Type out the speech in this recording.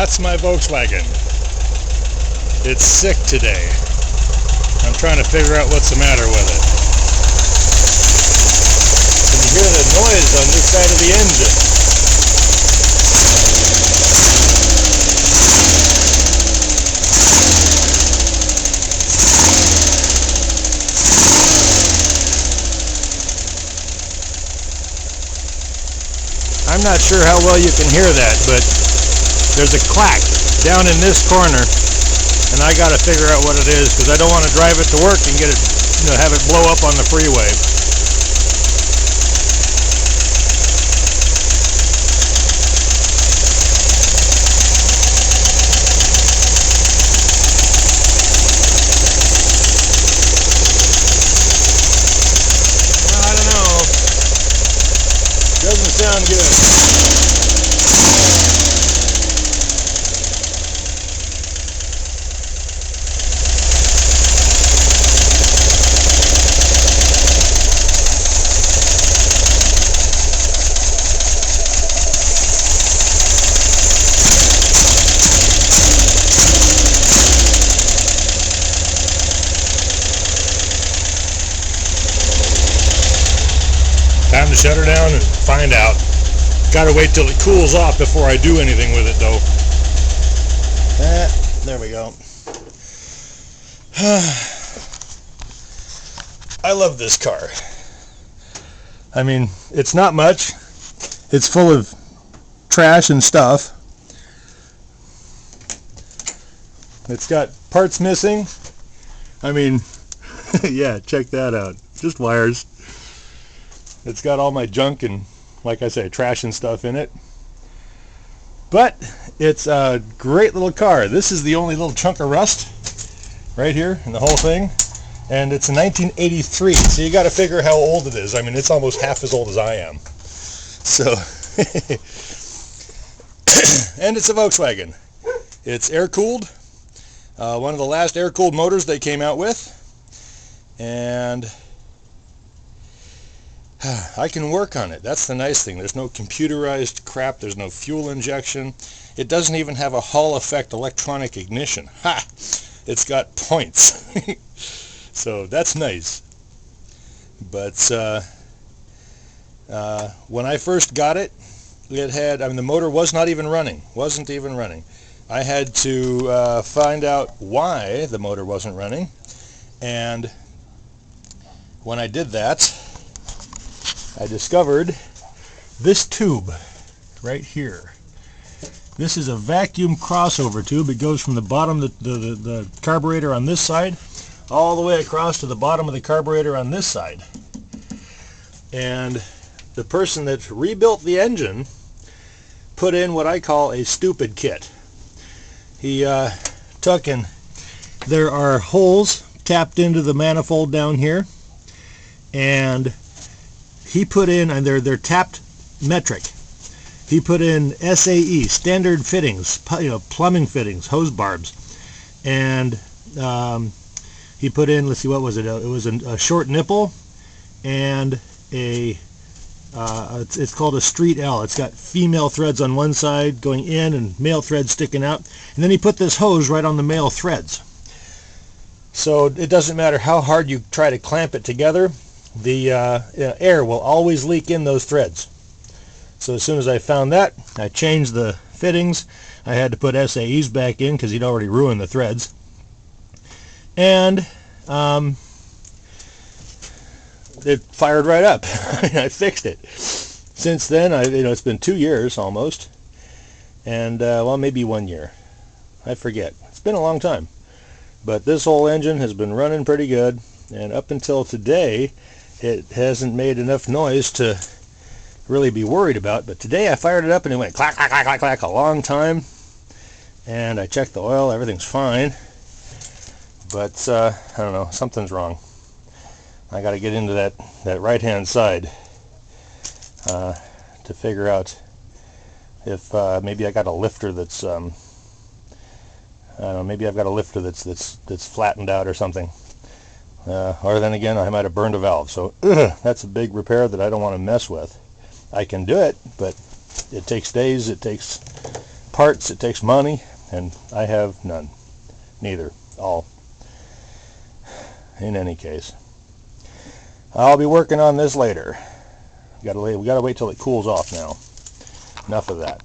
That's my Volkswagen. It's sick today. I'm trying to figure out what's the matter with it. Can you hear the noise on this side of the engine? I'm not sure how well you can hear that, but there's a clack down in this corner, and I got to figure out what it is because I don't want to drive it to work and get it, have it blow up on the freeway. I don't know. Doesn't sound good. Time to shut her down and find out. Gotta wait till it cools off before I do anything with it though. There we go. I love this car. I mean, it's not much. It's full of trash and stuff. It's got parts missing. I mean, yeah, check that out. Just wires. It's got all my junk and, like I say, trash and stuff in it. But it's a great little car. This is the only little chunk of rust right here in the whole thing. And it's a 1983. So you got to figure how old it is. I mean, it's almost half as old as I am. So, and it's a Volkswagen. It's air-cooled. One of the last air-cooled motors they came out with. And I can work on it. That's the nice thing. There's no computerized crap. There's no fuel injection. It doesn't even have a Hall effect electronic ignition. Ha! It's got points. So that's nice. But when I first got it, it had, I mean, the motor was not even running. Wasn't even running. I had to find out why the motor wasn't running. And when I did that, I discovered this tube right here. This is a vacuum crossover tube. It goes from the bottom of the carburetor on this side all the way across to the bottom of the carburetor on this side. And the person that rebuilt the engine put in what I call a stupid kit. He took and there are holes tapped into the manifold down here, and he put in, and they're tapped metric. He put in SAE, standard fittings, plumbing fittings, hose barbs, and he put in, let's see, what was it? It was a short nipple and a it's called a street L. It's got female threads on one side going in and male threads sticking out, and then he put this hose right on the male threads. So it doesn't matter how hard you try to clamp it together, the air will always leak in those threads. So as soon as I found that, I changed the fittings. I had to put SAEs back in because he'd already ruined the threads. And it fired right up. I fixed it. Since then, it's been 2 years almost, and well, maybe 1 year. I forget. It's been a long time. But this whole engine has been running pretty good, and up until today, it hasn't made enough noise to really be worried about. But today I fired it up and it went clack, clack, clack, clack, clack a long time. And I checked the oil, everything's fine. But I don't know, something's wrong. I got to get into that right-hand side to figure out if maybe I got a lifter that's I don't know, maybe I've got a lifter that's flattened out or something. Or then again, I might have burned a valve. So that's a big repair that I don't want to mess with. I can do it, but it takes days, it takes parts, it takes money, and I have none. Neither. All. In any case, I'll be working on this later. We gotta wait till it cools off now. Enough of that.